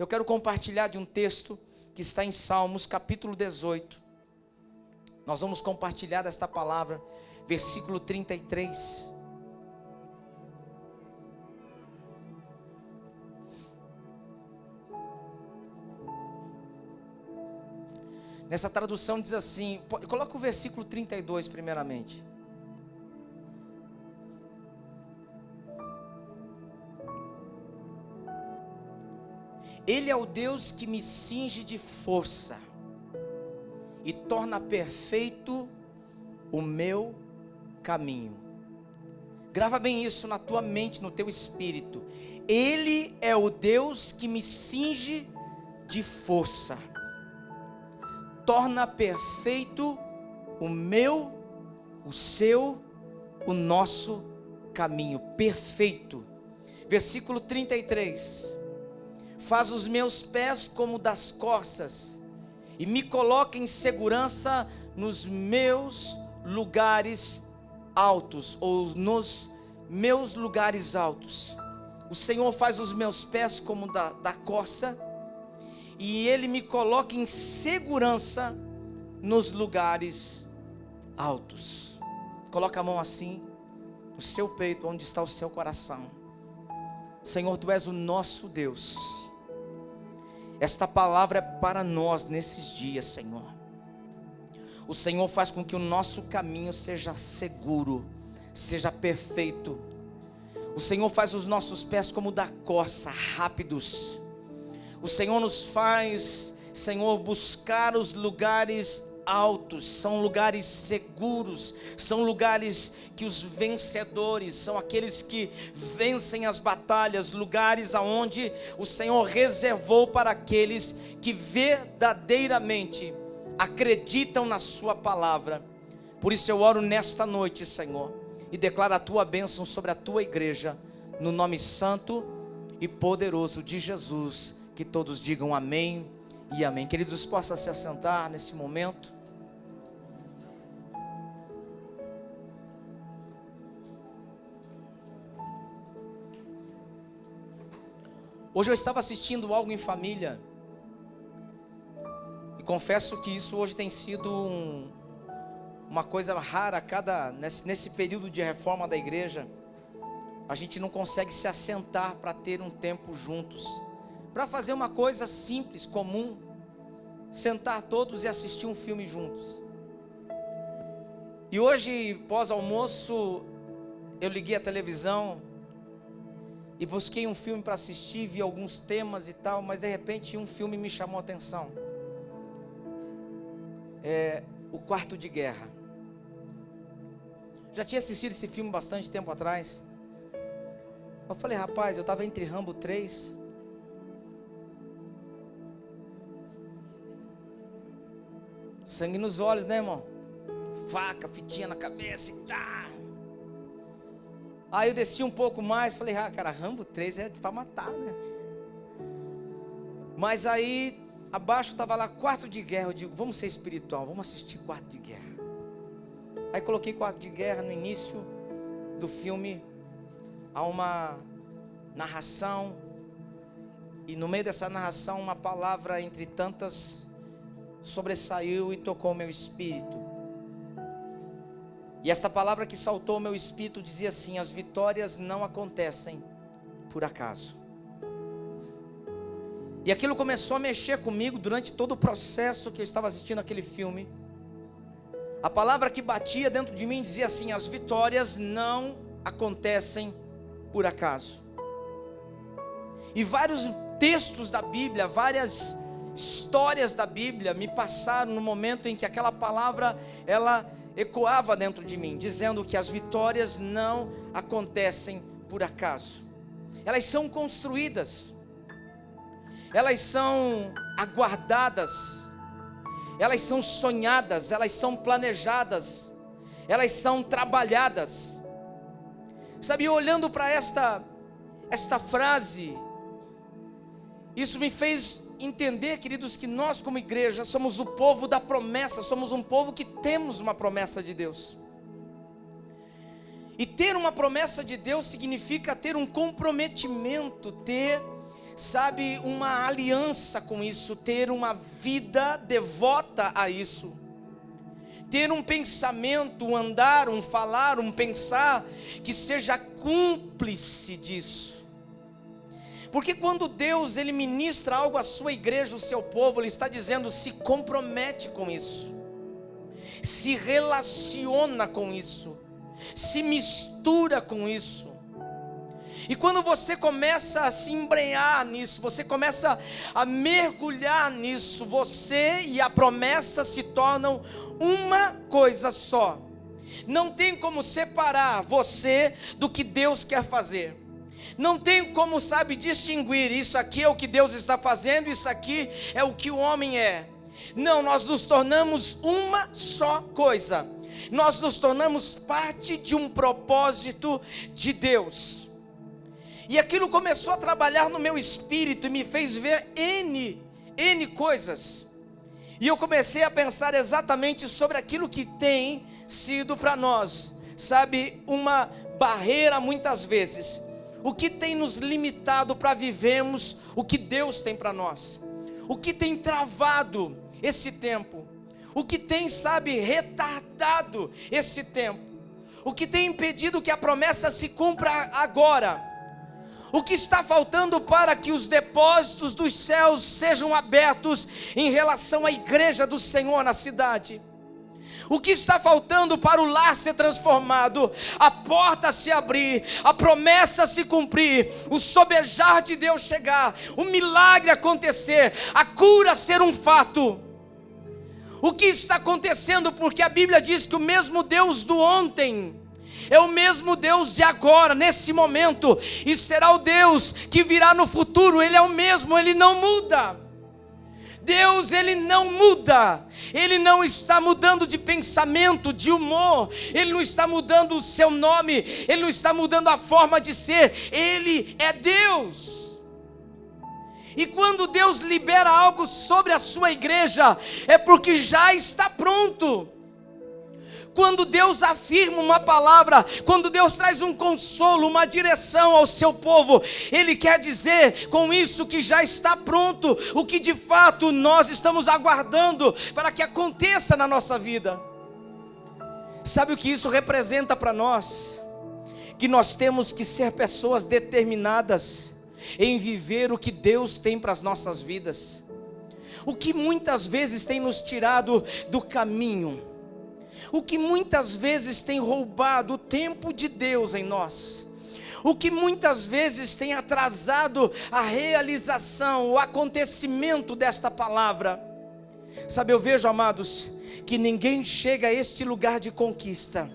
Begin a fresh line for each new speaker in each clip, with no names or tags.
Eu quero compartilhar de um texto que está em Salmos, capítulo 18. Nós vamos compartilhar desta palavra, versículo 33. Nessa tradução diz assim, coloca o versículo 32 primeiramente. Ele é o Deus que me cinge de força e torna perfeito o meu caminho. Grava bem isso na tua mente, no teu espírito. Ele é o Deus que me cinge de força, torna perfeito o meu, o seu, o nosso caminho. Perfeito. Versículo 33. Faz os meus pés como das corças e me coloca em segurança nos meus lugares altos, ou nos meus lugares altos. O Senhor faz os meus pés como da corça, e Ele me coloca em segurança nos lugares altos. Coloca a mão assim, no seu peito, onde está o seu coração. Senhor, Tu és o nosso Deus. Esta palavra é para nós nesses dias, Senhor. O Senhor faz com que o nosso caminho seja seguro, seja perfeito. O Senhor faz os nossos pés como da corça, rápidos. O Senhor nos faz, Senhor, buscar os lugares altos, são lugares seguros, são lugares que os vencedores, são aqueles que vencem as batalhas, lugares aonde o Senhor reservou para aqueles que verdadeiramente acreditam na sua palavra. Por isso eu oro nesta noite, Senhor, e declaro a Tua bênção sobre a Tua igreja, no nome santo e poderoso de Jesus. Que todos digam amém e amém. Queridos, possam se assentar neste momento. Hoje eu estava assistindo algo em família, e confesso que isso hoje tem sido uma coisa rara. Nesse período de reforma da igreja, a gente não consegue se assentar para ter um tempo juntos, para fazer uma coisa simples, comum, sentar todos e assistir um filme juntos. E hoje, pós-almoço, eu liguei a televisão e busquei um filme para assistir, vi alguns temas e tal, mas de repente um filme me chamou a atenção. O Quarto de Guerra. Já tinha assistido esse filme bastante tempo atrás. Eu falei, rapaz, eu estava entre Rambo 3. Sangue nos olhos, né, irmão? Faca, fitinha na cabeça e tá. Aí eu desci um pouco mais, falei, cara, Rambo 3 é para matar, né? Mas aí, abaixo estava lá, Quarto de Guerra. Eu digo, vamos ser espiritual, vamos assistir Quarto de Guerra. Aí coloquei Quarto de Guerra. No início do filme, há uma narração, e no meio dessa narração, uma palavra entre tantas sobressaiu e tocou o meu espírito. E essa palavra que saltou o meu espírito dizia assim: as vitórias não acontecem por acaso. E aquilo começou a mexer comigo durante todo o processo que eu estava assistindo aquele filme. A palavra que batia dentro de mim dizia assim: as vitórias não acontecem por acaso. E vários textos da Bíblia, várias histórias da Bíblia me passaram no momento em que aquela palavra, ela ecoava dentro de mim, dizendo que as vitórias não acontecem por acaso. Elas são construídas, elas são aguardadas, elas são sonhadas, elas são planejadas, elas são trabalhadas. Sabe, olhando para esta frase, isso me fez entender, queridos, que nós como igreja somos o povo da promessa, somos um povo que temos uma promessa de Deus. E ter uma promessa de Deus significa ter um comprometimento, ter, sabe, uma aliança com isso, ter uma vida devota a isso, ter um pensamento, um andar, um falar, um pensar, que seja cúmplice disso. Porque quando Deus, Ele ministra algo à sua igreja, o seu povo, Ele está dizendo, se compromete com isso, se relaciona com isso, se mistura com isso. E quando você começa a se embrenhar nisso, você começa a mergulhar nisso, você e a promessa se tornam uma coisa só. Não tem como separar você do que Deus quer fazer. Não tem como, sabe, distinguir, isso aqui é o que Deus está fazendo, isso aqui é o que o homem é. Não, nós nos tornamos uma só coisa. Nós nos tornamos parte de um propósito de Deus. E aquilo começou a trabalhar no meu espírito e me fez ver N coisas. E eu comecei a pensar exatamente sobre aquilo que tem sido para nós, sabe, uma barreira muitas vezes. O que tem nos limitado para vivermos o que Deus tem para nós? O que tem travado esse tempo? O que tem, sabe, retardado esse tempo? O que tem impedido que a promessa se cumpra agora? O que está faltando para que os depósitos dos céus sejam abertos em relação à igreja do Senhor na cidade? O que está faltando para o lar ser transformado, a porta se abrir, a promessa se cumprir, o sobejar de Deus chegar, o milagre acontecer, a cura ser um fato? O que está acontecendo? Porque a Bíblia diz que o mesmo Deus do ontem é o mesmo Deus de agora, nesse momento, e será o Deus que virá no futuro. Ele é o mesmo, Ele não muda. Deus, Ele não muda. Ele não está mudando de pensamento, de humor. Ele não está mudando o seu nome. Ele não está mudando a forma de ser. Ele é Deus. E quando Deus libera algo sobre a sua igreja, é porque já está pronto. Quando Deus afirma uma palavra, quando Deus traz um consolo, uma direção ao seu povo, Ele quer dizer com isso que já está pronto, o que de fato nós estamos aguardando para que aconteça na nossa vida. Sabe o que isso representa para nós? Que nós temos que ser pessoas determinadas em viver o que Deus tem para as nossas vidas. O que muitas vezes tem nos tirado do caminho, o que muitas vezes tem roubado o tempo de Deus em nós, o que muitas vezes tem atrasado a realização, o acontecimento desta palavra. Sabe, eu vejo, amados, que ninguém chega a este lugar de conquista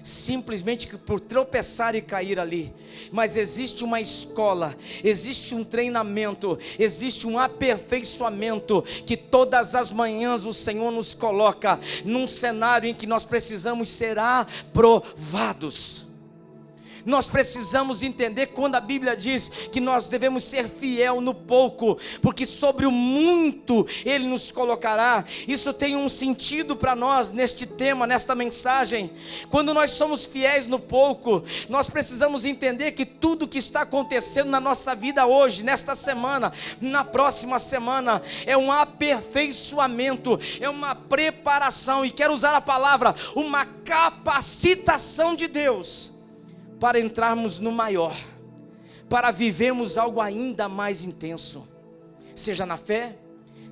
simplesmente por tropeçar e cair ali, mas existe uma escola, existe um treinamento, existe um aperfeiçoamento, que todas as manhãs o Senhor nos coloca num cenário em que nós precisamos ser aprovados. Nós precisamos entender quando a Bíblia diz que nós devemos ser fiel no pouco, porque sobre o muito Ele nos colocará. Isso tem um sentido para nós neste tema, nesta mensagem. Quando nós somos fiéis no pouco, nós precisamos entender que tudo que está acontecendo na nossa vida hoje, nesta semana, na próxima semana, é um aperfeiçoamento, é uma preparação, e quero usar a palavra, uma capacitação de Deus, para entrarmos no maior, para vivermos algo ainda mais intenso, seja na fé,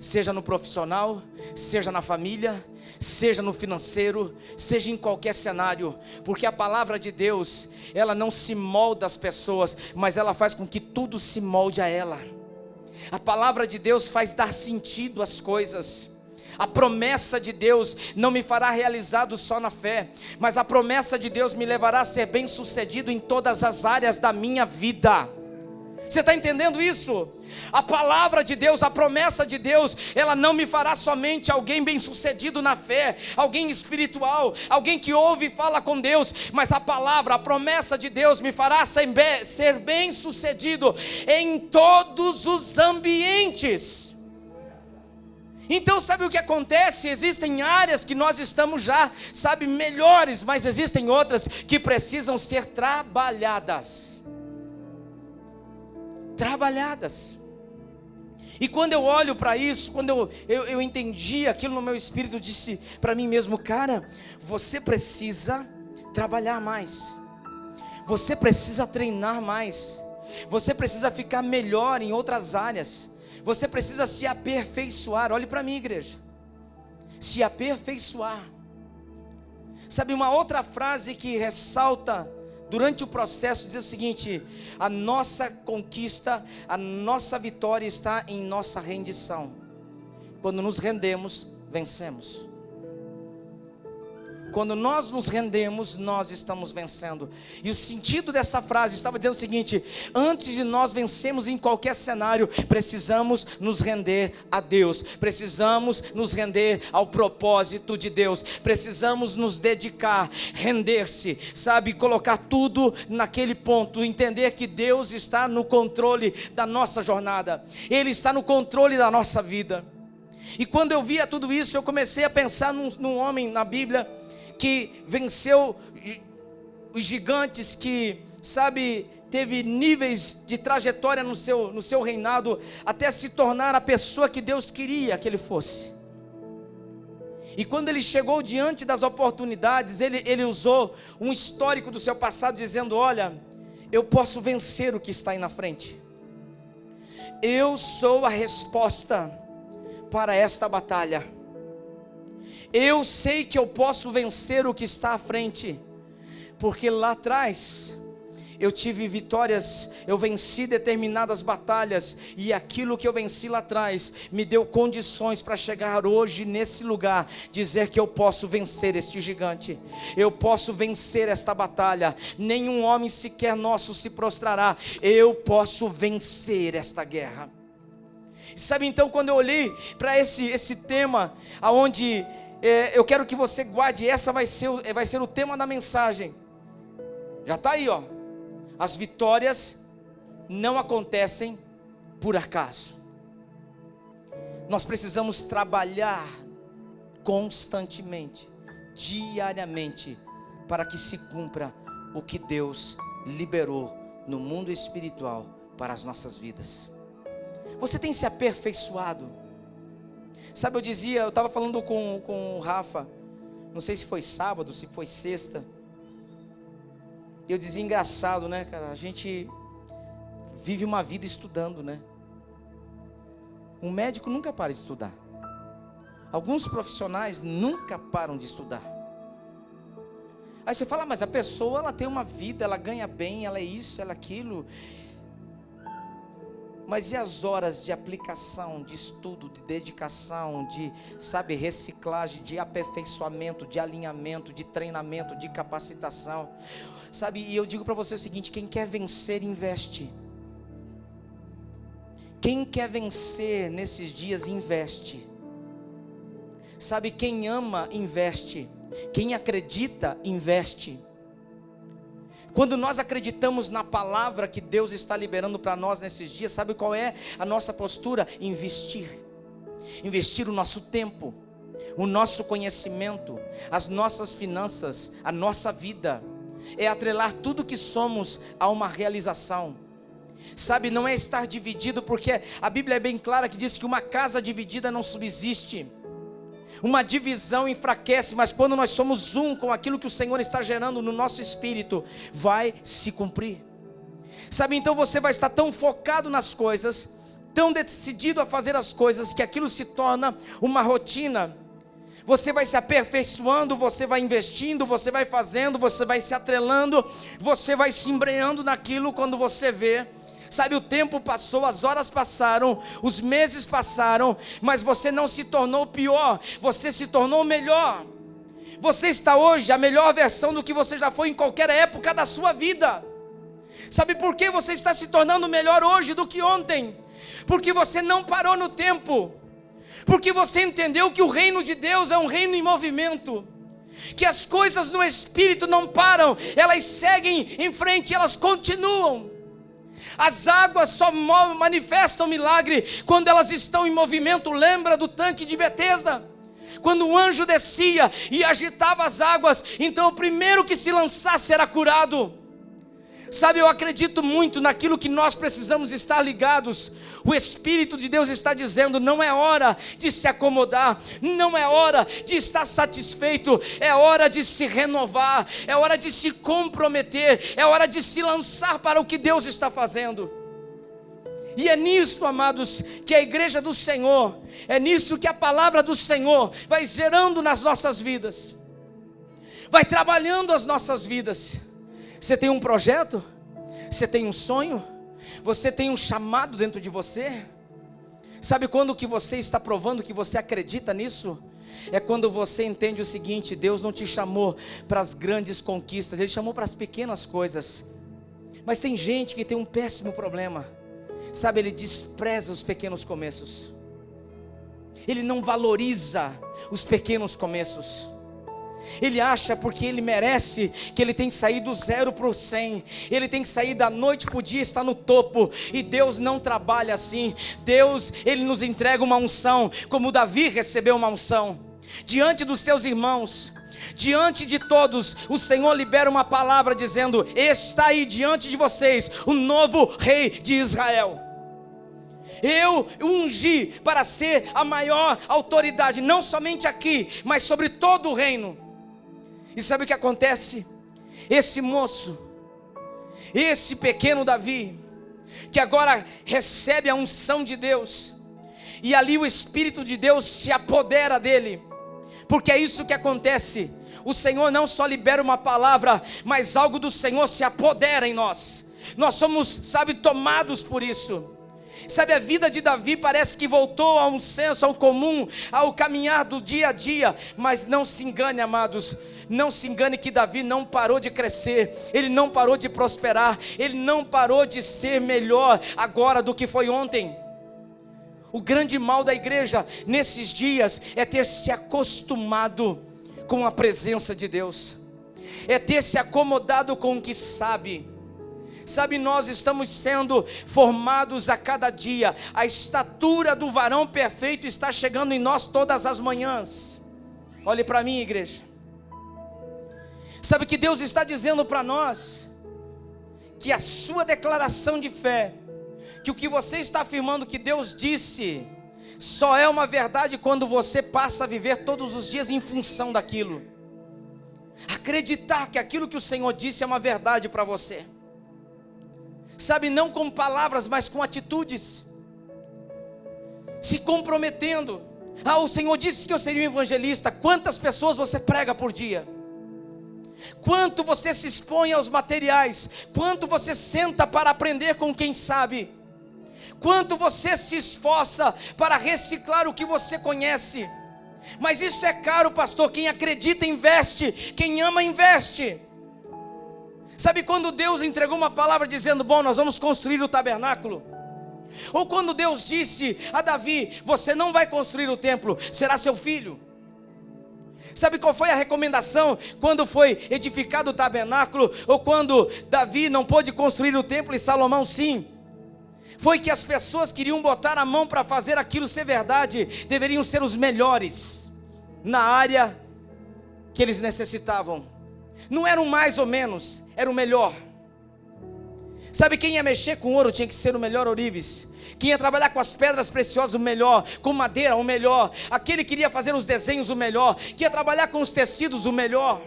seja no profissional, seja na família, seja no financeiro, seja em qualquer cenário, porque a palavra de Deus, ela não se molda às pessoas, mas ela faz com que tudo se molde a ela. A palavra de Deus faz dar sentido às coisas. A promessa de Deus não me fará realizado só na fé, mas a promessa de Deus me levará a ser bem sucedido em todas as áreas da minha vida. Você está entendendo isso? A palavra de Deus, a promessa de Deus, ela não me fará somente alguém bem sucedido na fé, alguém espiritual, alguém que ouve e fala com Deus, mas a palavra, a promessa de Deus me fará ser bem sucedido em todos os ambientes. Então sabe o que acontece? Existem áreas que nós estamos já, sabe, melhores, mas existem outras que precisam ser trabalhadas. E quando eu olho para isso, quando eu entendi aquilo no meu espírito, eu disse para mim mesmo: cara, você precisa trabalhar mais, você precisa treinar mais, você precisa ficar melhor em outras áreas, você precisa se aperfeiçoar. Olhe para mim, igreja, se aperfeiçoar. Sabe, uma outra frase que ressalta durante o processo diz o seguinte: a nossa conquista, a nossa vitória está em nossa rendição. Quando nos rendemos, vencemos. Quando nós nos rendemos, nós estamos vencendo. E o sentido dessa frase estava dizendo o seguinte: antes de nós vencermos em qualquer cenário, precisamos nos render a Deus, precisamos nos render ao propósito de Deus, precisamos nos dedicar, render-se, sabe, colocar tudo naquele ponto, entender que Deus está no controle da nossa jornada, Ele está no controle da nossa vida. E quando eu via tudo isso, eu comecei a pensar num homem na Bíblia que venceu os gigantes, que, sabe, teve níveis de trajetória no seu reinado, até se tornar a pessoa que Deus queria que ele fosse. E quando ele chegou diante das oportunidades, ele usou um histórico do seu passado, dizendo: olha, eu posso vencer o que está aí na frente, eu sou a resposta para esta batalha. Eu sei que eu posso vencer o que está à frente, porque lá atrás eu tive vitórias, eu venci determinadas batalhas, e aquilo que eu venci lá atrás me deu condições para chegar hoje nesse lugar, dizer que eu posso vencer este gigante, eu posso vencer esta batalha, nenhum homem sequer nosso se prostrará, eu posso vencer esta guerra. Sabe, então, quando eu olhei para esse tema, aonde eu quero que você guarde, essa vai ser o tema da mensagem. Já está aí, ó. As vitórias não acontecem por acaso. Nós precisamos trabalhar constantemente, diariamente, para que se cumpra o que Deus liberou no mundo espiritual para as nossas vidas. Você tem se aperfeiçoado? Sabe, eu estava falando com o Rafa, não sei se foi sábado, se foi sexta, e eu dizia: engraçado, né, cara, a gente vive uma vida estudando, né? Um médico nunca para de estudar, alguns profissionais nunca param de estudar. Aí você fala: mas a pessoa, ela tem uma vida, ela ganha bem, ela é isso, ela é aquilo. Mas e as horas de aplicação, de estudo, de dedicação, de, sabe, reciclagem, de aperfeiçoamento, de alinhamento, de treinamento, de capacitação? Sabe, e eu digo para você o seguinte: quem quer vencer, investe. Quem quer vencer nesses dias, investe. Sabe, quem ama, investe. Quem acredita, investe. Quando nós acreditamos na palavra que Deus está liberando para nós nesses dias, sabe qual é a nossa postura? Investir. Investir o nosso tempo, o nosso conhecimento, as nossas finanças, a nossa vida. É atrelar tudo que somos a uma realização. Sabe, não é estar dividido, porque a Bíblia é bem clara que diz que uma casa dividida não subsiste. Uma divisão enfraquece, mas quando nós somos um com aquilo que o Senhor está gerando no nosso espírito, vai se cumprir. Sabe, então você vai estar tão focado nas coisas, tão decidido a fazer as coisas, que aquilo se torna uma rotina. Você vai se aperfeiçoando, você vai investindo, você vai fazendo, você vai se atrelando, você vai se embrenhando naquilo. Quando você vê, sabe, o tempo passou, as horas passaram, os meses passaram, mas você não se tornou pior, você se tornou melhor. Você está hoje a melhor versão do que você já foi em qualquer época da sua vida. Sabe por que você está se tornando melhor hoje do que ontem? Porque você não parou no tempo, porque você entendeu que o reino de Deus é um reino em movimento, que as coisas no Espírito não param, elas seguem em frente, elas continuam. As águas só manifestam milagre quando elas estão em movimento. Lembra do tanque de Betesda? Quando o anjo descia e agitava as águas, então o primeiro que se lançasse era curado. Sabe, eu acredito muito naquilo que nós precisamos estar ligados. O Espírito de Deus está dizendo: não é hora de se acomodar, não é hora de estar satisfeito, é hora de se renovar, é hora de se comprometer, é hora de se lançar para o que Deus está fazendo. E é nisso, amados, que a igreja do Senhor, é nisso que a palavra do Senhor vai gerando nas nossas vidas, vai trabalhando as nossas vidas. Você tem um projeto? Você tem um sonho? Você tem um chamado dentro de você? Sabe quando que você está provando que você acredita nisso? É quando você entende o seguinte: Deus não te chamou para as grandes conquistas, Ele chamou para as pequenas coisas. Mas tem gente que tem um péssimo problema. Sabe, ele despreza os pequenos começos. Ele não valoriza os pequenos começos. Ele acha porque ele merece que ele tem que sair do 0 para o 100. Ele tem que sair da noite para o dia, estar no topo. E Deus não trabalha assim. Deus, Ele nos entrega uma unção, como Davi recebeu uma unção. Diante dos seus irmãos, diante de todos, o Senhor libera uma palavra dizendo: está aí diante de vocês o novo rei de Israel. Eu ungi para ser a maior autoridade, não somente aqui, mas sobre todo o reino. E sabe o que acontece? Esse moço, esse pequeno Davi, que agora recebe a unção de Deus, e ali o Espírito de Deus se apodera dele, porque é isso que acontece. O Senhor não só libera uma palavra, mas algo do Senhor se apodera em nós. Nós somos, sabe, tomados por isso. Sabe, a vida de Davi parece que voltou a um senso, ao comum, ao caminhar do dia a dia. Mas não se engane, amados, não se engane que Davi não parou de crescer, ele não parou de prosperar, ele não parou de ser melhor agora do que foi ontem. O grande mal da igreja nesses dias é ter se acostumado com a presença de Deus, é ter se acomodado com o que sabe. Sabe, nós estamos sendo formados a cada dia. A estatura do varão perfeito está chegando em nós todas as manhãs. Olhe para mim, igreja. Sabe que Deus está dizendo para nós que a sua declaração de fé, que o que você está afirmando que Deus disse, só é uma verdade quando você passa a viver todos os dias em função daquilo. Acreditar que aquilo que o Senhor disse é uma verdade para você. Sabe, não com palavras, mas com atitudes. Se comprometendo. O Senhor disse que eu seria um evangelista. Quantas pessoas você prega por dia? Quanto você se expõe aos materiais? Quanto você senta para aprender com quem sabe? Quanto você se esforça para reciclar o que você conhece? Mas isso é caro, pastor. Quem acredita investe, quem ama investe. Sabe quando Deus entregou uma palavra dizendo: bom, nós vamos construir o tabernáculo? Ou quando Deus disse a Davi: você não vai construir o templo, será seu filho. Sabe qual foi a recomendação quando foi edificado o tabernáculo? Ou quando Davi não pôde construir o templo e Salomão sim? Foi que as pessoas queriam botar a mão para fazer aquilo ser verdade, deveriam ser os melhores na área que eles necessitavam. Não era um mais ou menos, era o melhor. Sabe, quem ia mexer com ouro tinha que ser o melhor ourives. Quem ia trabalhar com as pedras preciosas, o melhor. Com madeira, o melhor. Aquele que queria fazer os desenhos, o melhor. Que ia trabalhar com os tecidos, o melhor.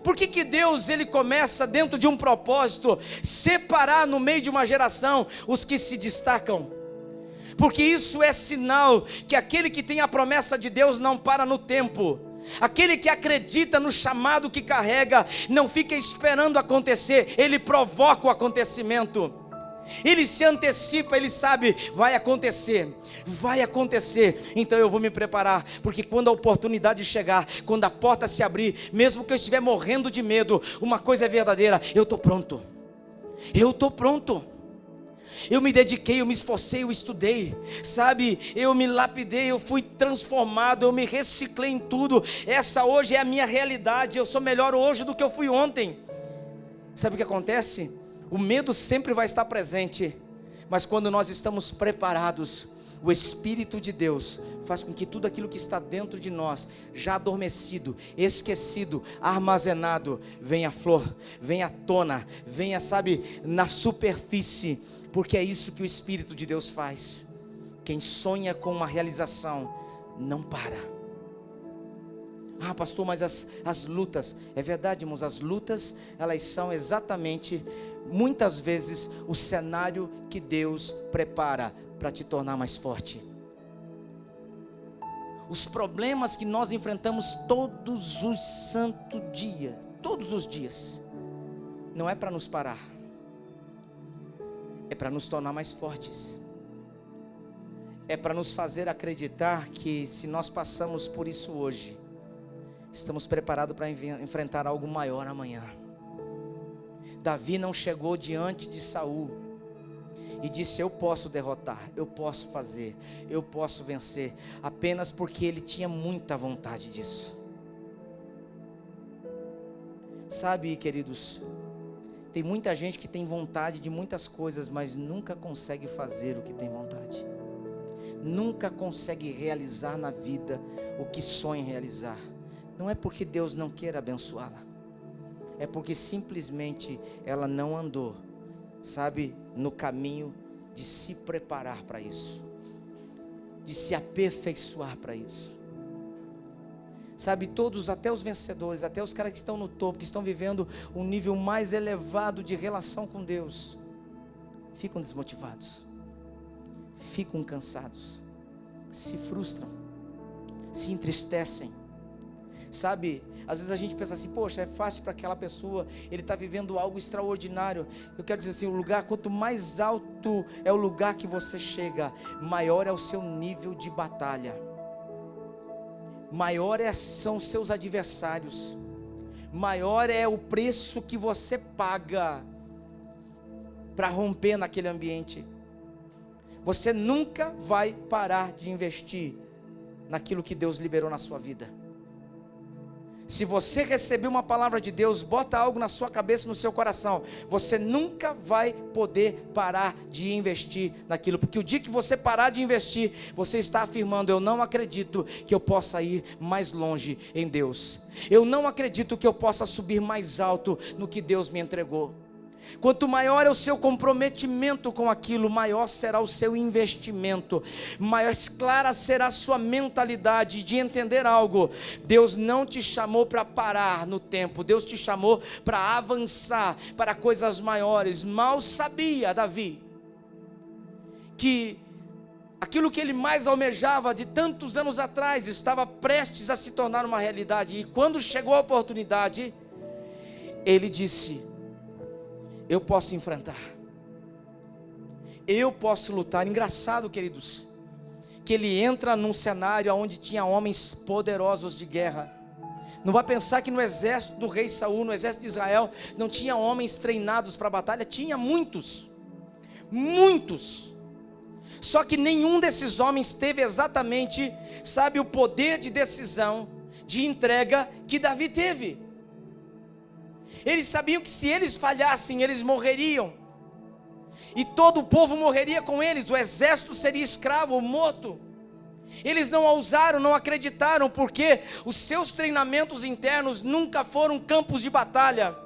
Por que Deus, Ele começa dentro de um propósito, separar no meio de uma geração os que se destacam? Porque isso é sinal que aquele que tem a promessa de Deus não para no tempo. Aquele que acredita no chamado que carrega, não fica esperando acontecer, ele provoca o acontecimento. Ele se antecipa, ele sabe, vai acontecer, então eu vou me preparar, porque quando a oportunidade chegar, quando a porta se abrir, mesmo que eu estiver morrendo de medo, uma coisa é verdadeira: eu estou pronto, eu me dediquei, eu me esforcei, eu estudei, sabe, eu me lapidei, eu fui transformado, eu me reciclei em tudo. Essa hoje é a minha realidade, eu sou melhor hoje do que eu fui ontem. Sabe o que acontece? O medo sempre vai estar presente, mas quando nós estamos preparados, O Espírito de Deus faz com que tudo aquilo que está dentro de nós, já adormecido, esquecido, armazenado, venha à flor, venha à tona, venha, sabe, na superfície, porque é isso que o Espírito de Deus faz. Quem sonha com uma realização, não para. Ah, pastor, mas as lutas, é verdade, irmãos, as lutas, elas são exatamente, muitas vezes, o cenário que Deus prepara para te tornar mais forte. Os problemas que nós enfrentamos todos os santos dias, todos os dias, não é para nos parar, é para nos tornar mais fortes, é para nos fazer acreditar que se nós passamos por isso hoje, estamos preparados para enfrentar algo maior amanhã. Davi não chegou diante de Saul e disse: eu posso derrotar, eu posso fazer, eu posso vencer, apenas porque ele tinha muita vontade disso. Sabe, queridos, tem muita gente que tem vontade de muitas coisas, mas nunca consegue fazer o que tem vontade, nunca consegue realizar na vida o que sonha realizar. Não é porque Deus não queira abençoá-la, é porque simplesmente ela não andou, sabe, no caminho de se preparar para isso, de se aperfeiçoar para isso. Sabe, todos, até os vencedores, até os caras que estão no topo, que estão vivendo um nível mais elevado de relação com Deus, ficam desmotivados, ficam cansados, se frustram, se entristecem. Sabe, às vezes a gente pensa assim: poxa, é fácil para aquela pessoa, ele está vivendo algo extraordinário. Eu quero dizer assim, o lugar, quanto mais alto é o lugar que você chega, maior é o seu nível de batalha, maior são os seus adversários, maior é o preço que você paga para romper naquele ambiente. Você nunca vai parar de investir naquilo que Deus liberou na sua vida. Se você receber uma palavra de Deus, bota algo na sua cabeça, no seu coração, você nunca vai poder parar de investir naquilo, porque o dia que você parar de investir, você está afirmando: eu não acredito que eu possa ir mais longe em Deus, eu não acredito que eu possa subir mais alto no que Deus me entregou. Quanto maior é o seu comprometimento com aquilo, maior será o seu investimento, mais clara será a sua mentalidade de entender algo. Deus não te chamou para parar no tempo, Deus te chamou para avançar para coisas maiores. Mal sabia Davi que aquilo que ele mais almejava de tantos anos atrás estava prestes a se tornar uma realidade, e quando chegou a oportunidade, ele disse: eu posso enfrentar, eu posso lutar. Engraçado, queridos, que ele entra num cenário onde tinha homens poderosos de guerra. Não vai pensar que no exército do rei Saul, no exército de Israel, não tinha homens treinados para a batalha. Tinha muitos, muitos. Só que nenhum desses homens teve exatamente, sabe, o poder de decisão, de entrega que Davi teve. Eles sabiam que se eles falhassem, eles morreriam, e todo o povo morreria com eles, o exército seria escravo ou morto. Eles não ousaram, não acreditaram, porque os seus treinamentos internos nunca foram campos de batalha.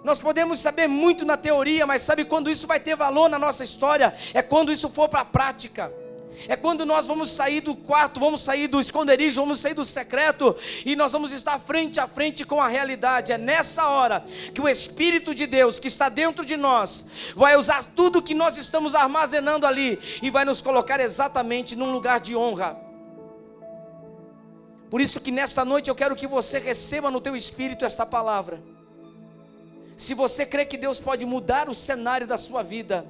Nós podemos saber muito na teoria, mas sabe quando isso vai ter valor na nossa história? É quando isso for para a prática. É quando nós vamos sair do quarto, vamos sair do esconderijo, vamos sair do secreto, e nós vamos estar frente a frente com a realidade. É nessa hora que o Espírito de Deus, que está dentro de nós, vai usar tudo que nós estamos armazenando ali, e vai nos colocar exatamente num lugar de honra. Por isso que nesta noite eu quero que você receba no teu espírito esta palavra. Se você crê que Deus pode mudar o cenário da sua vida,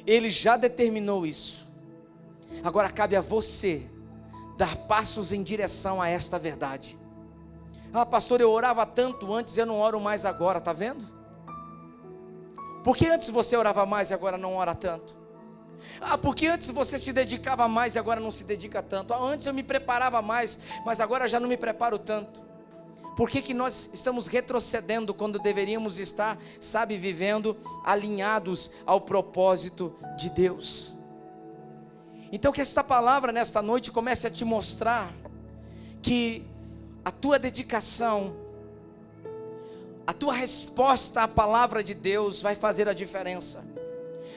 Ele já determinou isso. Agora cabe a você dar passos em direção a esta verdade. Ah, pastor, eu orava tanto antes, eu não oro mais agora, está vendo? Porque antes você orava mais e agora não ora tanto? Ah, porque antes você se dedicava mais e agora não se dedica tanto? Ah, antes eu me preparava mais, mas agora já não me preparo tanto. Por que nós estamos retrocedendo quando deveríamos estar, sabe, vivendo alinhados ao propósito de Deus? Então que esta palavra nesta noite comece a te mostrar que a tua dedicação, a tua resposta à palavra de Deus vai fazer a diferença.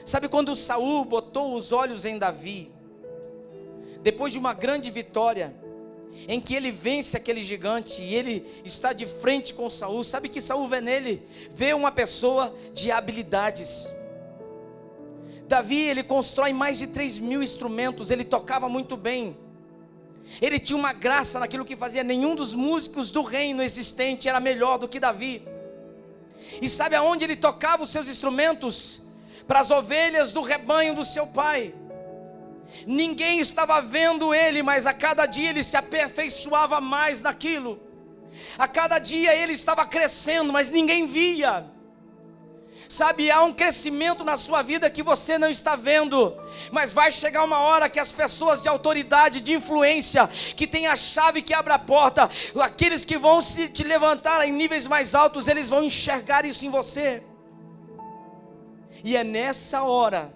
Sabe quando Saul botou os olhos em Davi, depois de uma grande vitória, em que ele vence aquele gigante e ele está de frente com Saul, sabe que Saul vê nele? Vê uma pessoa de habilidades. Davi, ele constrói mais de 3.000 instrumentos, ele tocava muito bem. Ele tinha uma graça naquilo que fazia, nenhum dos músicos do reino existente era melhor do que Davi. E sabe aonde ele tocava os seus instrumentos? Para as ovelhas do rebanho do seu pai. Ninguém estava vendo ele, mas a cada dia ele se aperfeiçoava mais naquilo. A cada dia ele estava crescendo, mas ninguém via. Sabe, há um crescimento na sua vida que você não está vendo, mas vai chegar uma hora que as pessoas de autoridade, de influência, que tem a chave que abre a porta, aqueles que vão te levantar em níveis mais altos, eles vão enxergar isso em você. E é nessa hora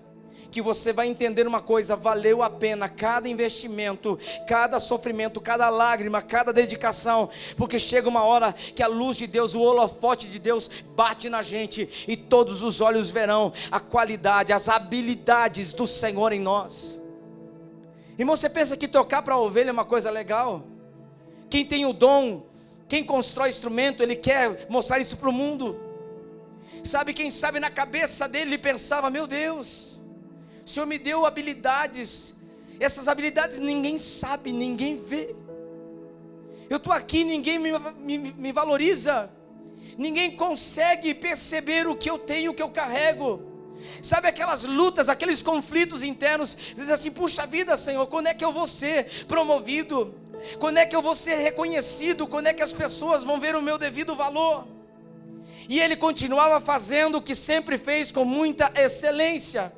que você vai entender uma coisa: valeu a pena cada investimento, cada sofrimento, cada lágrima, cada dedicação, porque chega uma hora que a luz de Deus, o holofote de Deus bate na gente, e todos os olhos verão a qualidade, as habilidades do Senhor em nós. Irmão, você pensa que tocar para a ovelha é uma coisa legal? Quem tem o dom, quem constrói instrumento, ele quer mostrar isso para o mundo. Sabe, quem sabe na cabeça dele ele pensava: meu Deus, o Senhor me deu habilidades, essas habilidades ninguém sabe, ninguém vê. Eu estou aqui, ninguém me valoriza, ninguém consegue perceber o que eu tenho, o que eu carrego. Sabe aquelas lutas, aqueles conflitos internos, diz assim: puxa vida, Senhor, quando é que eu vou ser promovido? Quando é que eu vou ser reconhecido? Quando é que as pessoas vão ver o meu devido valor? E ele continuava fazendo o que sempre fez com muita excelência,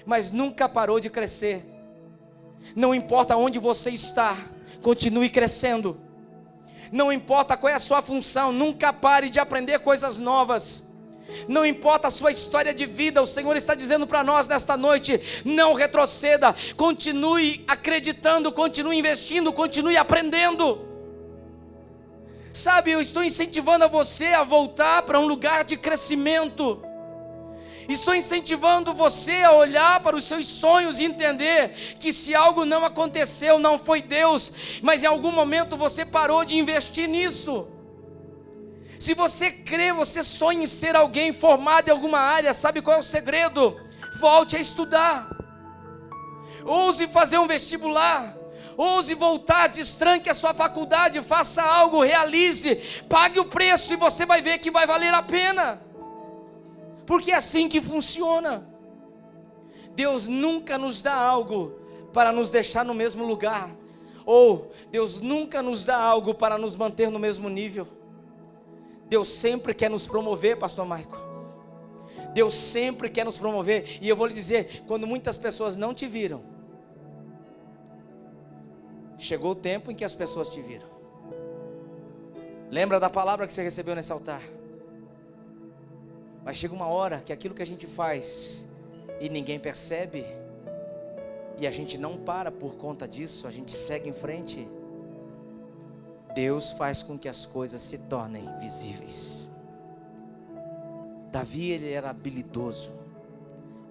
mas nunca parou de crescer. Não importa onde você está, continue crescendo. Não importa qual é a sua função, nunca pare de aprender coisas novas. Não importa a sua história de vida, o Senhor está dizendo para nós nesta noite: não retroceda, continue acreditando, continue investindo, continue aprendendo. Sabe, eu estou incentivando a você a voltar para um lugar de crescimento. Estou incentivando você a olhar para os seus sonhos e entender que se algo não aconteceu, não foi Deus, mas em algum momento você parou de investir nisso. Se você crê, você sonha em ser alguém formado em alguma área, sabe qual é o segredo? Volte a estudar. Ouse fazer um vestibular. Ouse voltar, destranque a sua faculdade, faça algo, realize, pague o preço e você vai ver que vai valer a pena. Porque é assim que funciona. Deus nunca nos dá algo para nos deixar no mesmo lugar, ou Deus nunca nos dá algo para nos manter no mesmo nível. Deus sempre quer nos promover, pastor Maico. Deus sempre quer nos promover. E eu vou lhe dizer, quando muitas pessoas não te viram, chegou o tempo em que as pessoas te viram. Lembra da palavra que você recebeu nesse altar? Mas chega uma hora que aquilo que a gente faz e ninguém percebe, e a gente não para por conta disso, a gente segue em frente. Deus faz com que as coisas se tornem visíveis. Davi, ele era habilidoso,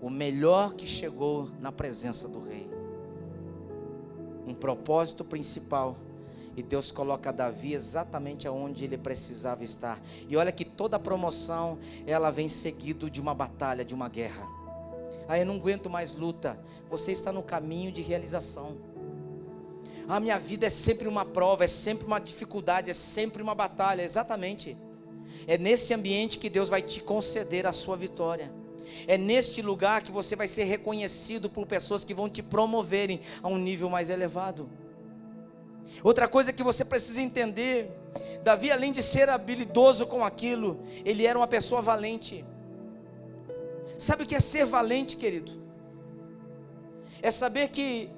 o melhor que chegou na presença do rei. Um propósito principal, e Deus coloca Davi exatamente aonde ele precisava estar. E olha que toda promoção, ela vem seguido de uma batalha, de uma guerra. Eu não aguento mais luta. Você está no caminho de realização. A minha vida é sempre uma prova, é sempre uma dificuldade, é sempre uma batalha. Exatamente. É nesse ambiente que Deus vai te conceder a sua vitória. É neste lugar que você vai ser reconhecido por pessoas que vão te promoverem a um nível mais elevado. Outra coisa que você precisa entender: Davi, além de ser habilidoso com aquilo, ele era uma pessoa valente. Sabe o que é ser valente, querido? É saber que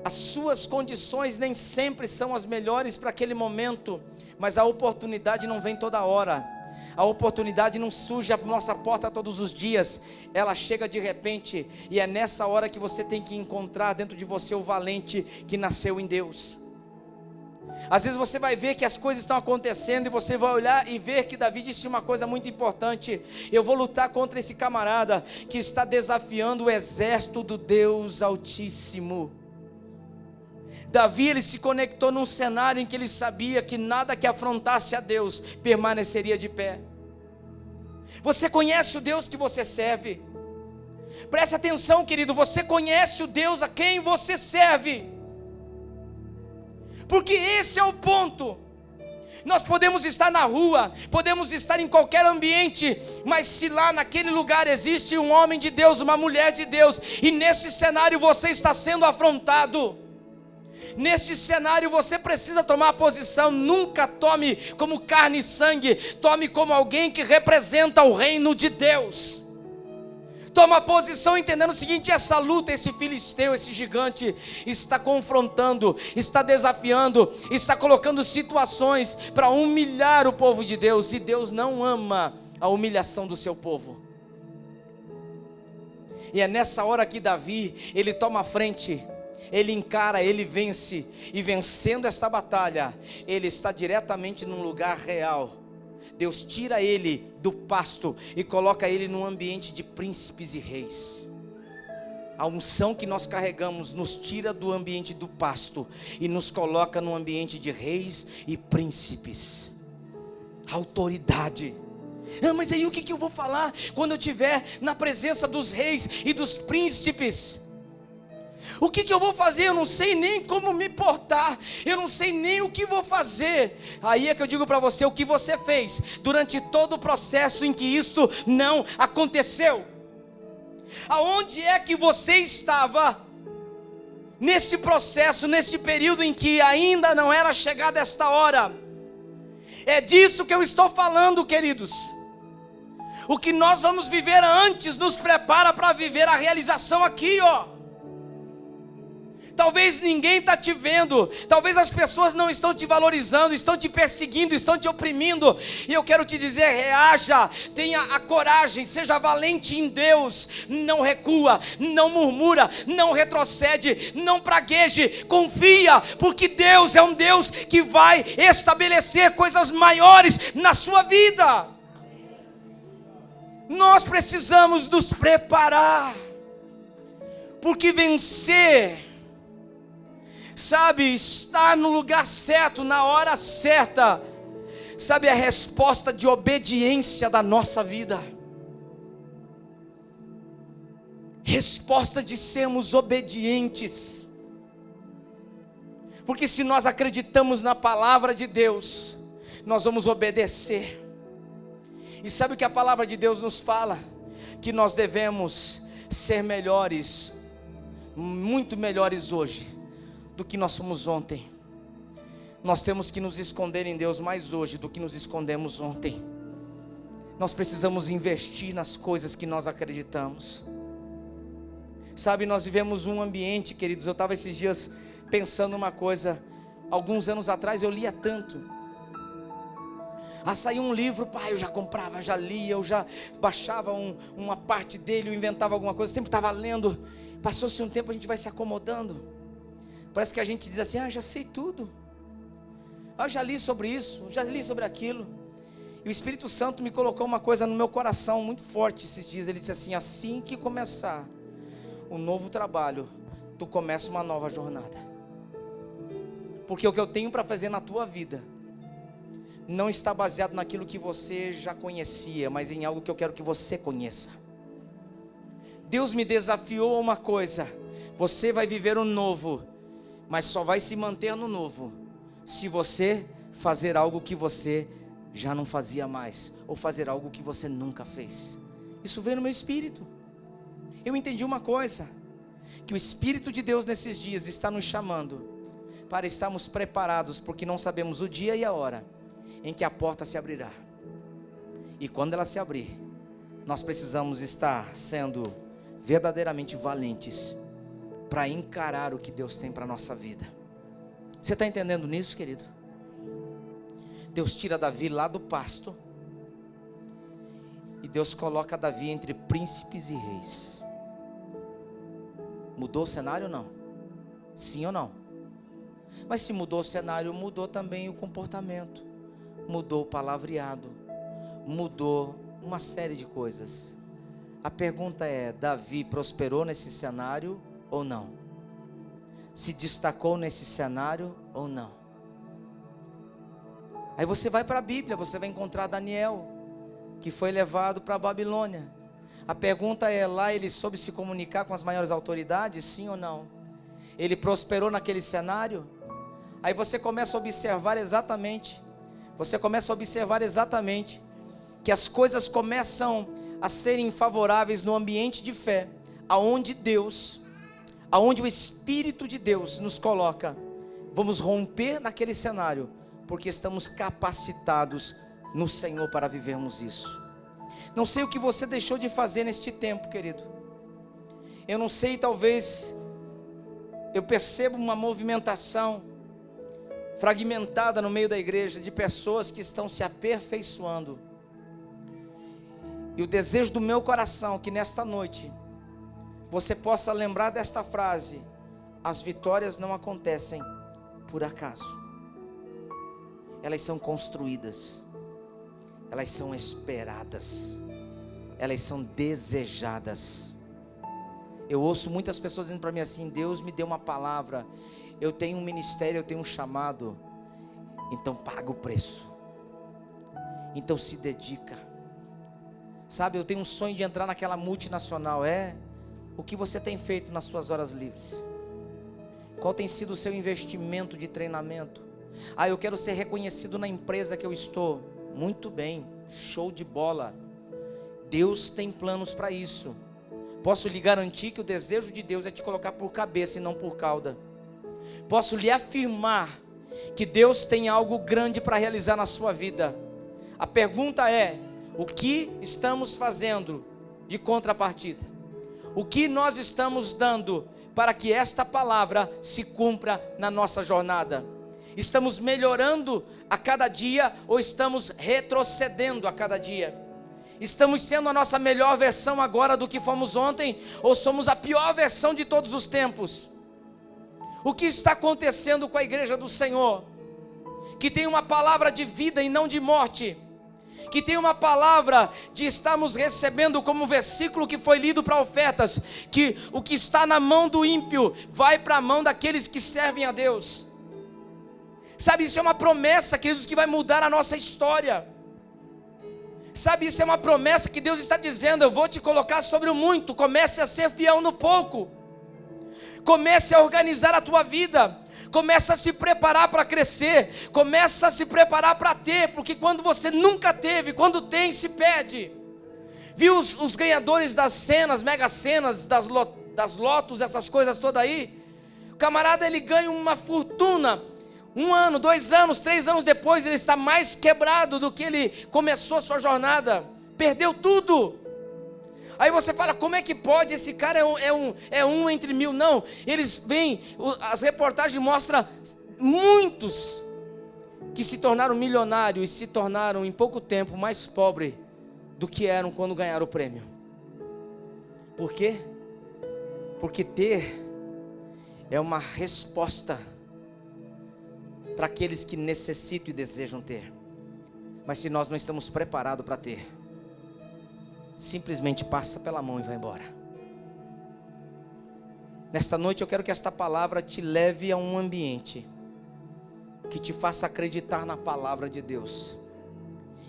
as suas condições nem sempre são as melhores para aquele momento, mas a oportunidade não vem toda hora. A oportunidade não surge à nossa porta todos os dias, ela chega de repente, e é nessa hora que você tem que encontrar dentro de você o valente que nasceu em Deus. Às vezes você vai ver que as coisas estão acontecendo, e você vai olhar e ver que Davi disse uma coisa muito importante: eu vou lutar contra esse camarada que está desafiando o exército do Deus Altíssimo. Davi, ele se conectou num cenário em que ele sabia que nada que afrontasse a Deus permaneceria de pé. Você conhece o Deus que você serve? Preste atenção, querido, você conhece o Deus a quem você serve? Porque esse é o ponto. Nós podemos estar na rua, podemos estar em qualquer ambiente, mas se lá naquele lugar existe um homem de Deus, uma mulher de Deus, e nesse cenário você está sendo afrontado, neste cenário você precisa tomar posição. Nunca tome como carne e sangue, tome como alguém que representa o reino de Deus. Toma posição entendendo o seguinte: essa luta, esse filisteu, esse gigante está confrontando, está desafiando, está colocando situações para humilhar o povo de Deus, e Deus não ama a humilhação do seu povo. E é nessa hora que Davi, ele toma a frente, ele encara, ele vence, e vencendo esta batalha, ele está diretamente num lugar real. Deus tira ele do pasto e coloca ele num ambiente de príncipes e reis. A unção que nós carregamos nos tira do ambiente do pasto e nos coloca num ambiente de reis e príncipes. Autoridade. Mas aí o que eu vou falar quando eu estiver na presença dos reis e dos príncipes? O que eu vou fazer? Eu não sei nem como me portar, eu não sei nem o que vou fazer. Aí é que eu digo para você: o que você fez durante todo o processo em que isso não aconteceu? Aonde é que você estava neste processo, neste período em que ainda não era chegada esta hora? É disso que eu estou falando, queridos. O que nós vamos viver antes nos prepara para viver a realização aqui, ó. Talvez ninguém está te vendo, talvez as pessoas não estão te valorizando, estão te perseguindo, estão te oprimindo, e eu quero te dizer: reaja, tenha a coragem, seja valente em Deus, não recua, não murmura, não retrocede, não pragueje, confia, porque Deus é um Deus que vai estabelecer coisas maiores na sua vida. Nós precisamos nos preparar, porque vencer, sabe, estar no lugar certo, na hora certa, sabe, a resposta de obediência da nossa vida, resposta de sermos obedientes, porque se nós acreditamos na palavra de Deus, nós vamos obedecer. E sabe o que a palavra de Deus nos fala? Que nós devemos ser melhores, muito melhores hoje do que nós somos ontem. Nós temos que nos esconder em Deus mais hoje do que nos escondemos ontem. Nós precisamos investir nas coisas que nós acreditamos. Sabe, nós vivemos um ambiente, queridos, eu estava esses dias pensando uma coisa. Alguns anos atrás eu lia tanto. Saiu um livro, pai, eu já comprava, já lia, eu já baixava uma parte dele, eu inventava alguma coisa, sempre estava lendo. Passou-se um tempo, a gente vai se acomodando. Parece que a gente diz assim: já sei tudo, já li sobre isso, já li sobre aquilo. E o Espírito Santo me colocou uma coisa no meu coração muito forte esses dias. Ele disse assim: assim que começar um novo trabalho, tu começa uma nova jornada. Porque o que eu tenho para fazer na tua vida não está baseado naquilo que você já conhecia, mas em algo que eu quero que você conheça. Deus me desafiou a uma coisa: você vai viver o novo, mas só vai se manter no novo se você fazer algo que você já não fazia mais, ou fazer algo que você nunca fez. Isso veio no meu espírito. Eu entendi uma coisa: que o Espírito de Deus nesses dias está nos chamando para estarmos preparados, porque não sabemos o dia e a hora em que a porta se abrirá. E quando ela se abrir, nós precisamos estar sendo verdadeiramente valentes para encarar o que Deus tem para a nossa vida. Você está entendendo nisso, querido? Deus tira Davi lá do pasto E Deus coloca Davi entre príncipes e reis. Mudou o cenário ou não? Sim ou não? Mas se mudou o cenário, mudou também o comportamento, mudou o palavreado, mudou uma série de coisas. A pergunta é: Davi prosperou nesse cenário ou não? Se destacou nesse cenário ou não? Aí você vai para a Bíblia, você vai encontrar Daniel, que foi levado para a Babilônia. A pergunta é: lá ele soube se comunicar com as maiores autoridades, sim ou não? Ele prosperou naquele cenário? Aí você começa a observar exatamente, que as coisas começam a serem favoráveis no ambiente de fé, aonde o Espírito de Deus nos coloca. Vamos romper naquele cenário, porque estamos capacitados no Senhor para vivermos isso. Não sei o que você deixou de fazer neste tempo, querido. Eu não sei, talvez eu percebo uma movimentação fragmentada no meio da igreja, de pessoas que estão se aperfeiçoando. E o desejo do meu coração é que nesta noite você possa lembrar desta frase: as vitórias não acontecem por acaso. Elas são construídas, elas são esperadas, elas são desejadas. Eu ouço muitas pessoas dizendo para mim assim: Deus me deu uma palavra, eu tenho um ministério, eu tenho um chamado. Então paga o preço, então se dedica. Sabe, eu tenho um sonho de entrar naquela multinacional. O que você tem feito nas suas horas livres? Qual tem sido o seu investimento de treinamento? Eu quero ser reconhecido na empresa que eu estou. Muito bem, show de bola. Deus tem planos para isso. Posso lhe garantir que o desejo de Deus é te colocar por cabeça e não por cauda. Posso lhe afirmar que Deus tem algo grande para realizar na sua vida. A pergunta é: o que estamos fazendo de contrapartida? O que nós estamos dando para que esta palavra se cumpra na nossa jornada? Estamos melhorando a cada dia ou estamos retrocedendo a cada dia? Estamos sendo a nossa melhor versão agora do que fomos ontem, ou somos a pior versão de todos os tempos? O que está acontecendo com a igreja do Senhor, que tem uma palavra de vida e não de morte, que tem uma palavra de estarmos recebendo, como o versículo que foi lido para ofertas, que o que está na mão do ímpio vai para a mão daqueles que servem a Deus? Sabe, isso é uma promessa, queridos, que vai mudar a nossa história. Sabe, isso é uma promessa que Deus está dizendo: eu vou te colocar sobre o muito, comece a ser fiel no pouco. Comece a organizar a tua vida, comece a se preparar para crescer, comece a se preparar para ter, porque quando você nunca teve, quando tem, se perde. Viu os ganhadores das cenas, mega cenas, das lotos, essas coisas todas aí? O camarada, ele ganha uma fortuna, 1 ano, 2 anos, 3 anos depois, ele está mais quebrado do que ele começou a sua jornada, perdeu tudo. Aí você fala: como é que pode? Esse cara é um entre 1000. Não, eles vêm, as reportagens mostram muitos que se tornaram milionários e se tornaram em pouco tempo mais pobres do que eram quando ganharam o prêmio. Por quê? Porque ter é uma resposta para aqueles que necessitam e desejam ter. Mas se nós não estamos preparados para ter, simplesmente passa pela mão e vai embora. Nesta noite eu quero que esta palavra te leve a um ambiente que te faça acreditar na palavra de Deus,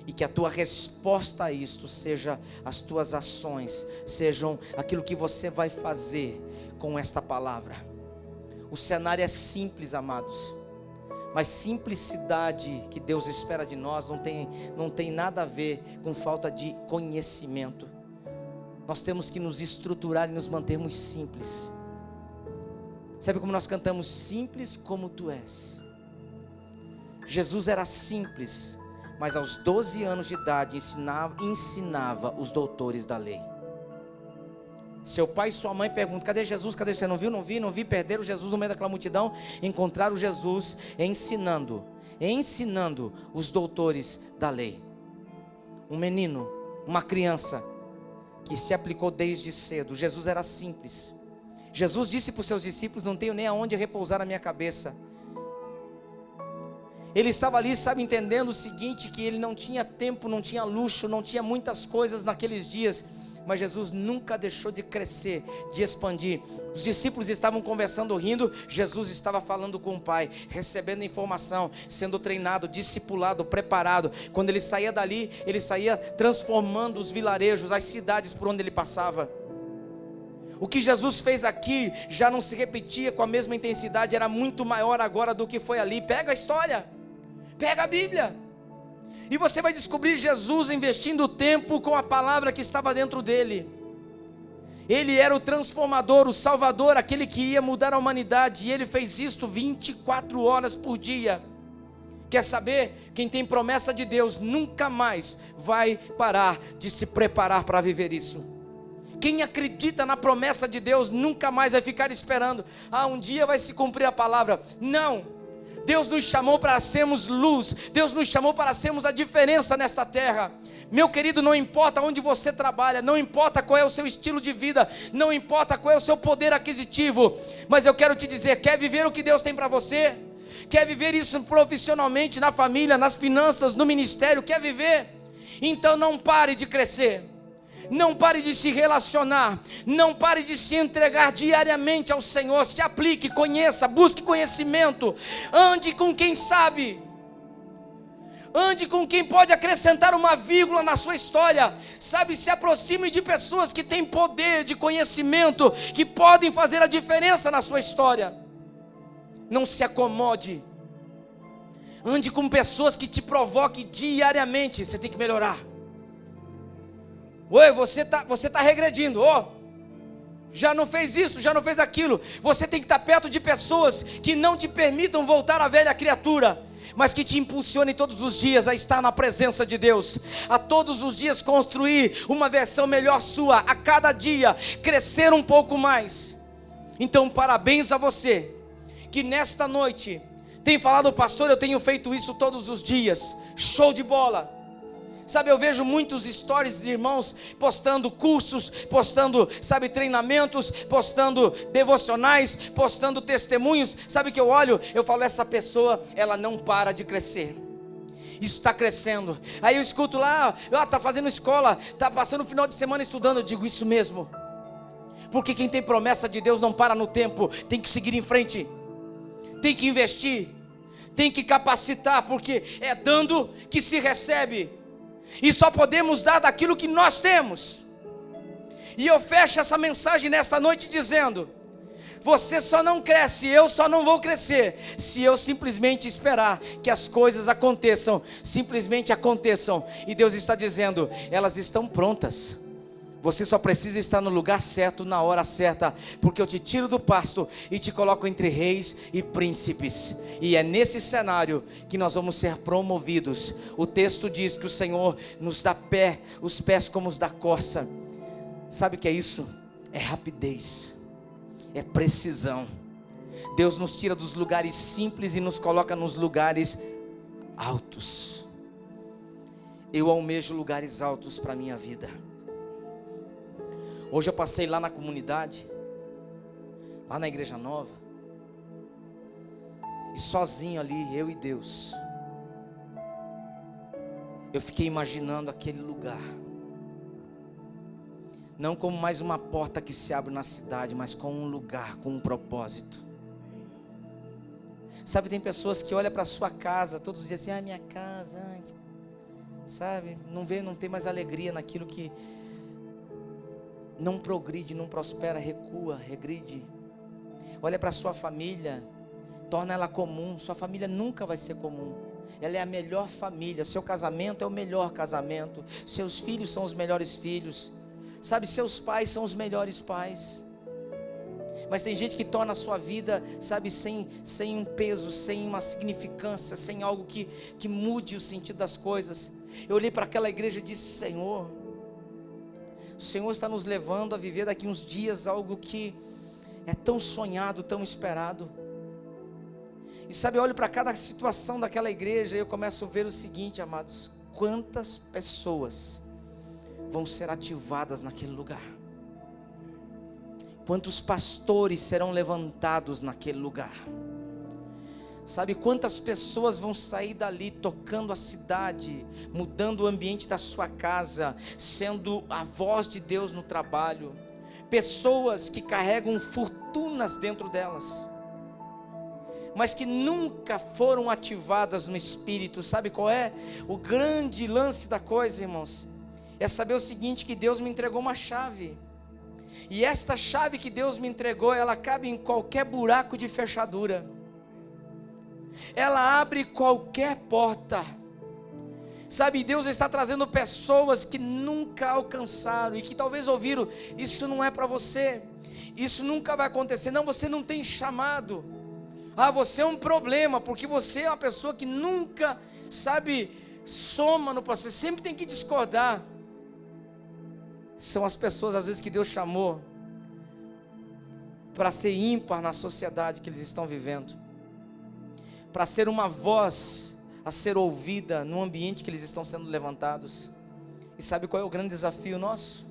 e que a tua resposta a isto seja as tuas ações, sejam aquilo que você vai fazer com esta palavra. O cenário é simples, amados, mas simplicidade que Deus espera de nós não tem nada a ver com falta de conhecimento. Nós temos que nos estruturar e nos mantermos simples. Sabe como nós cantamos? Simples como tu és. Jesus era simples, mas aos 12 anos de idade ensinava os doutores da lei. Seu pai e sua mãe perguntam: cadê Jesus? Cadê você? Não vi, perderam Jesus no meio daquela multidão. Encontraram Jesus ensinando os doutores da lei. Um menino uma criança que se aplicou desde cedo. Jesus era simples. Jesus disse para os seus discípulos: não tenho nem aonde repousar a minha cabeça. Ele estava ali, sabe, entendendo o seguinte, que ele não tinha tempo, não tinha luxo, não tinha muitas coisas naqueles dias, mas Jesus nunca deixou de crescer, de expandir. Os discípulos estavam conversando, rindo, Jesus estava falando com o Pai, recebendo informação, sendo treinado, discipulado, preparado. Quando ele saía dali, ele saía transformando os vilarejos, as cidades por onde ele passava. O que Jesus fez aqui já não se repetia com a mesma intensidade, era muito maior agora do que foi ali. Pega a história, pega a Bíblia, e você vai descobrir Jesus investindo tempo com a palavra que estava dentro dele. Ele era o transformador, o salvador, aquele que ia mudar a humanidade, e ele fez isto 24 horas por dia. Quer saber? Quem tem promessa de Deus nunca mais vai parar de se preparar para viver isso. Quem acredita na promessa de Deus nunca mais vai ficar esperando: um dia vai se cumprir a palavra. Não. Deus nos chamou para sermos luz, Deus nos chamou para sermos a diferença nesta terra. Meu querido, não importa onde você trabalha, não importa qual é o seu estilo de vida, não importa qual é o seu poder aquisitivo, mas eu quero te dizer: quer viver o que Deus tem para você? Quer viver isso profissionalmente, na família, nas finanças, no ministério? Quer viver? Então não pare de crescer. Não pare de se relacionar, não pare de se entregar diariamente ao Senhor. Se aplique, conheça, busque conhecimento, ande com quem sabe, ande com quem pode acrescentar uma vírgula na sua história, sabe, se aproxime de pessoas que têm poder de conhecimento, que podem fazer a diferença na sua história. Não se acomode, ande com pessoas que te provoquem diariamente. Você tem que melhorar. Oi, você tá regredindo, já não fez isso, já não fez aquilo. Você tem que estar perto de pessoas que não te permitam voltar à velha criatura, mas que te impulsionem todos os dias a estar na presença de Deus, a todos os dias construir uma versão melhor sua, a cada dia crescer um pouco mais. Então parabéns a você, que nesta noite tem falado: pastor, eu tenho feito isso todos os dias. Show de bola. Sabe, eu vejo muitos stories de irmãos postando cursos, postando, sabe, treinamentos, postando devocionais, postando testemunhos. Sabe que eu olho, eu falo: essa pessoa, ela não para de crescer, está crescendo. Aí eu escuto lá: está fazendo escola, está passando o final de semana estudando. Eu digo: isso mesmo, porque quem tem promessa de Deus não para no tempo, tem que seguir em frente, tem que investir, tem que capacitar, porque é dando que se recebe. E só podemos dar daquilo que nós temos. E eu fecho essa mensagem nesta noite dizendo: você só não cresce, eu só não vou crescer, se eu simplesmente esperar que as coisas aconteçam, simplesmente aconteçam. E Deus está dizendo: elas estão prontas. Você só precisa estar no lugar certo, na hora certa, porque eu te tiro do pasto e te coloco entre reis e príncipes. E é nesse cenário que nós vamos ser promovidos. O texto diz que o Senhor nos dá os pés como os da corça. Sabe o que é isso? É rapidez, é precisão. Deus nos tira dos lugares simples e nos coloca nos lugares altos. Eu almejo lugares altos para a minha vida. Hoje eu passei lá na comunidade, lá na Igreja Nova, e sozinho ali, eu e Deus, eu fiquei imaginando aquele lugar, não como mais uma porta que se abre na cidade, mas como um lugar, com um propósito. Sabe, tem pessoas que olham para a sua casa todos os dias assim: minha casa, sabe, não tem mais alegria naquilo que não progride, não prospera, recua, regride. Olha para a sua família, torna ela comum. Sua família nunca vai ser comum, ela é a melhor família. Seu casamento é o melhor casamento, seus filhos são os melhores filhos, sabe, seus pais são os melhores pais. Mas tem gente que torna a sua vida, sabe, sem um peso, sem uma significância, sem algo que mude o sentido das coisas. Eu olhei para aquela igreja e disse: Senhor, o Senhor está nos levando a viver daqui uns dias algo que é tão sonhado, tão esperado. E sabe, eu olho para cada situação daquela igreja e eu começo a ver o seguinte, amados: quantas pessoas vão ser ativadas naquele lugar. Quantos pastores serão levantados naquele lugar. Sabe quantas pessoas vão sair dali tocando a cidade, mudando o ambiente da sua casa, sendo a voz de Deus no trabalho. Pessoas que carregam fortunas dentro delas, mas que nunca foram ativadas no Espírito. Sabe qual é o grande lance da coisa, irmãos? É saber o seguinte, que Deus me entregou uma chave, e esta chave que Deus me entregou, ela cabe em qualquer buraco de fechadura, ela abre qualquer porta. Sabe, Deus está trazendo pessoas que nunca alcançaram, e que talvez ouviram, isso não é para você, isso nunca vai acontecer, não, você não tem chamado, você é um problema, porque você é uma pessoa que nunca, sabe, soma no processo, sempre tem que discordar. São as pessoas às vezes que Deus chamou para ser ímpar na sociedade que eles estão vivendo, para ser uma voz a ser ouvida no ambiente que eles estão sendo levantados. E sabe qual é o grande desafio nosso?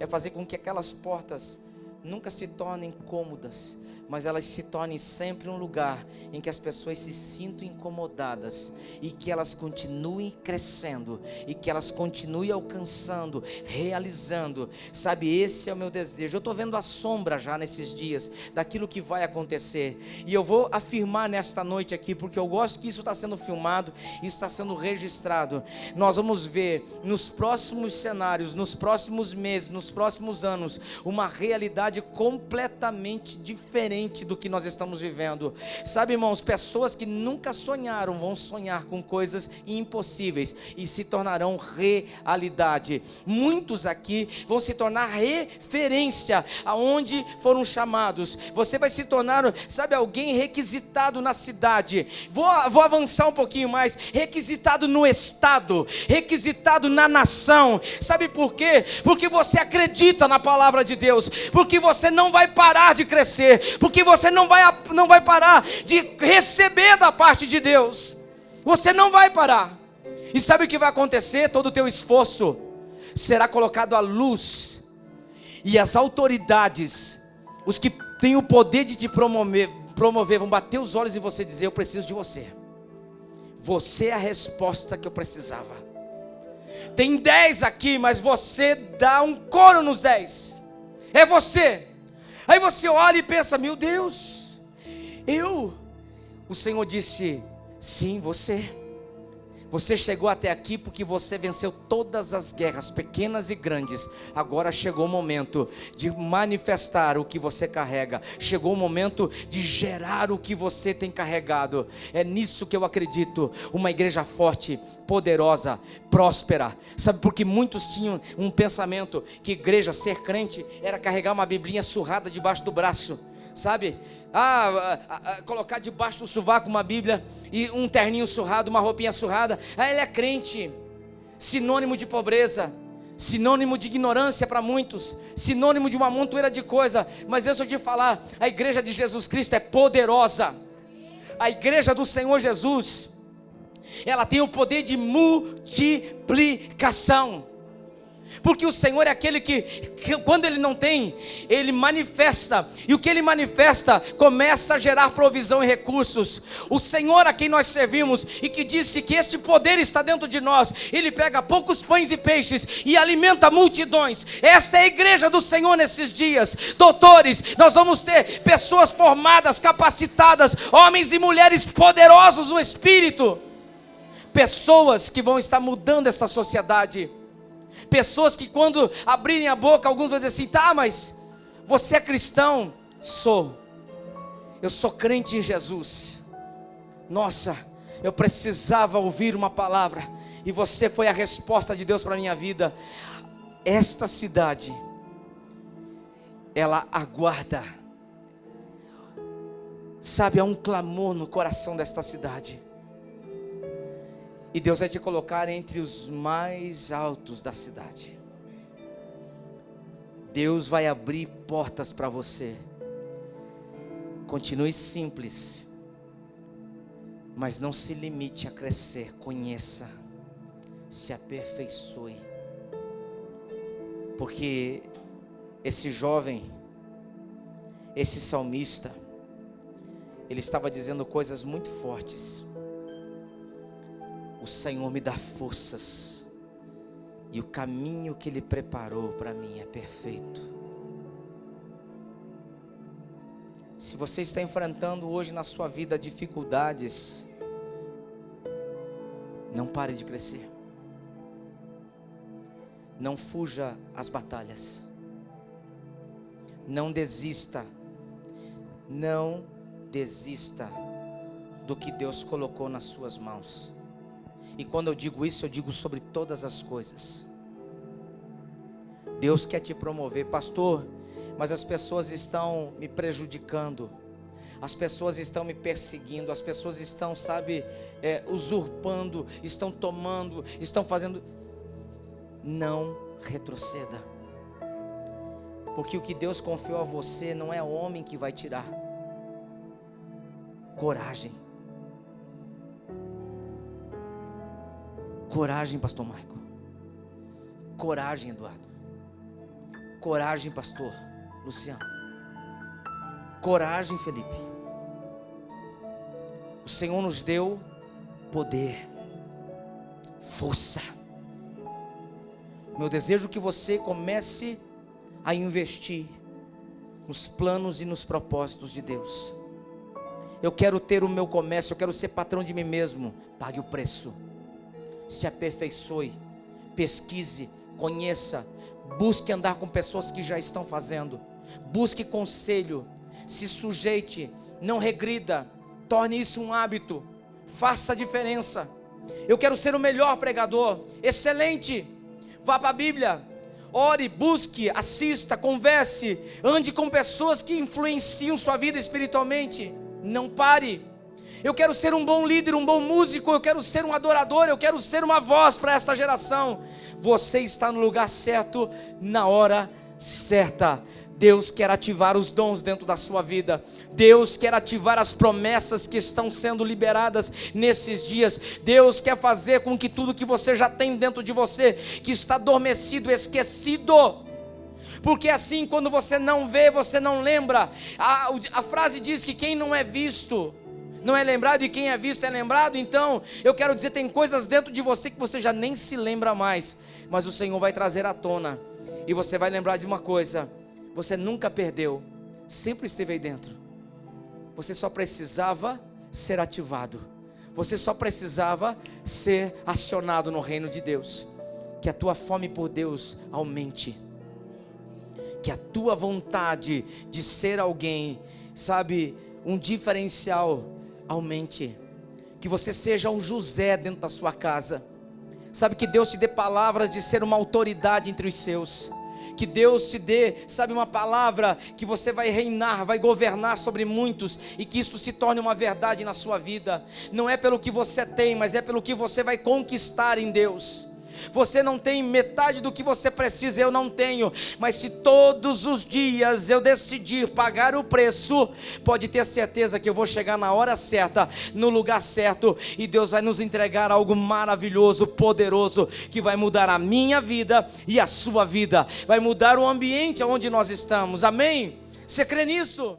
É fazer com que aquelas portas nunca se tornem cômodas, mas elas se tornem sempre um lugar em que as pessoas se sintam incomodadas, e que elas continuem crescendo, e que elas continuem alcançando, realizando. Sabe, esse é o meu desejo. Eu estou vendo a sombra já nesses dias, daquilo que vai acontecer, e eu vou afirmar nesta noite aqui, porque eu gosto que isso está sendo filmado, isso está sendo registrado. Nós vamos ver nos próximos cenários, nos próximos meses, nos próximos anos, uma realidade completamente diferente do que nós estamos vivendo. Sabe, irmãos, pessoas que nunca sonharam vão sonhar com coisas impossíveis e se tornarão realidade. Muitos aqui vão se tornar referência aonde foram chamados. Você vai se tornar, sabe, alguém requisitado na cidade. Vou avançar um pouquinho mais. Requisitado no estado, requisitado na nação. Sabe por quê? Porque você acredita na palavra de Deus, porque você não vai parar de crescer, porque você não vai parar de receber da parte de Deus. Você não vai parar. E sabe o que vai acontecer? Todo o teu esforço será colocado à luz, e as autoridades, os que têm o poder de te promover, vão bater os olhos em você e dizer: eu preciso de você. Você é a resposta que eu precisava. Tem 10 aqui, mas você dá um coro nos 10. É você. Aí você olha e pensa: meu Deus, o Senhor disse: sim, você chegou até aqui porque você venceu todas as guerras, pequenas e grandes. Agora chegou o momento de manifestar o que você carrega, chegou o momento de gerar o que você tem carregado. É nisso que eu acredito, uma igreja forte, poderosa, próspera. Sabe, porque muitos tinham um pensamento que igreja, ser crente, era carregar uma biblinha surrada debaixo do braço, sabe? Colocar debaixo do sovaco uma Bíblia e um terninho surrado, uma roupinha surrada. Ele é crente. Sinônimo de pobreza, sinônimo de ignorância para muitos, sinônimo de uma montoeira de coisa. Mas deixa eu te falar, a igreja de Jesus Cristo é poderosa. A igreja do Senhor Jesus, ela tem o poder de multiplicação. Porque o Senhor é aquele que quando Ele não tem, Ele manifesta. E o que Ele manifesta começa a gerar provisão e recursos. O Senhor a quem nós servimos, e que disse que este poder está dentro de nós, Ele pega poucos pães e peixes e alimenta multidões. Esta é a igreja do Senhor nesses dias. Doutores, nós vamos ter pessoas formadas, capacitadas, homens e mulheres poderosos no Espírito. Pessoas que vão estar mudando essa sociedade. Pessoas que quando abrirem a boca, alguns vão dizer assim: tá, mas você é cristão? Eu sou crente em Jesus. Nossa, eu precisava ouvir uma palavra, e você foi a resposta de Deus para a minha vida. Esta cidade, ela aguarda, sabe, há um clamor no coração desta cidade. E Deus vai te colocar entre os mais altos da cidade. Deus vai abrir portas para você. Continue simples, mas não se limite a crescer. Conheça, se aperfeiçoe. Porque esse jovem, esse salmista, ele estava dizendo coisas muito fortes. O Senhor me dá forças, e o caminho que Ele preparou para mim é perfeito. Se você está enfrentando hoje na sua vida dificuldades, não pare de crescer. Não fuja às batalhas. Não desista. Não desista do que Deus colocou nas suas mãos. E quando eu digo isso, eu digo sobre todas as coisas. Deus quer te promover. Pastor, mas as pessoas estão me prejudicando. As pessoas estão me perseguindo. As pessoas estão, usurpando, estão tomando, estão fazendo. Não retroceda. Porque o que Deus confiou a você não é homem que vai tirar. Coragem. Coragem, pastor Maico. Coragem, Eduardo. Coragem, pastor Luciano. Coragem, Felipe. O Senhor nos deu poder, força. Meu desejo é que você comece a investir nos planos e nos propósitos de Deus. Eu quero ter o meu comércio, eu quero ser patrão de mim mesmo. Pague o preço. Se aperfeiçoe, pesquise, conheça, busque andar com pessoas que já estão fazendo, busque conselho, se sujeite, não regrida, torne isso um hábito, faça a diferença. Eu quero ser o melhor pregador, excelente, vá para a Bíblia, ore, busque, assista, converse, ande com pessoas que influenciam sua vida espiritualmente, não pare. Eu quero ser um bom líder, um bom músico, eu quero ser um adorador, eu quero ser uma voz para esta geração. Você está no lugar certo, na hora certa. Deus quer ativar os dons dentro da sua vida. Deus quer ativar as promessas que estão sendo liberadas nesses dias. Deus quer fazer com que tudo que você já tem dentro de você, que está adormecido, esquecido, porque assim, quando você não vê, você não lembra. A frase diz que quem não é visto não é lembrado, e quem é visto é lembrado. Então, eu quero dizer, tem coisas dentro de você que você já nem se lembra mais, mas o Senhor vai trazer à tona, e você vai lembrar de uma coisa: você nunca perdeu, sempre esteve aí dentro. Você só precisava ser ativado, você só precisava ser acionado no reino de Deus. Que a tua fome por Deus aumente, que a tua vontade de ser alguém, um diferencial, aumente. Que você seja um José dentro da sua casa. Que Deus te dê palavras de ser uma autoridade entre os seus. Que Deus te dê, uma palavra que você vai reinar, vai governar sobre muitos, e que isso se torne uma verdade na sua vida. Não é pelo que você tem, mas é pelo que você vai conquistar em Deus. Você não tem metade do que você precisa, eu não tenho, mas se todos os dias eu decidir pagar o preço, pode ter certeza que eu vou chegar na hora certa, no lugar certo, e Deus vai nos entregar algo maravilhoso, poderoso, que vai mudar a minha vida e a sua vida, vai mudar o ambiente onde nós estamos. Amém? Você crê nisso?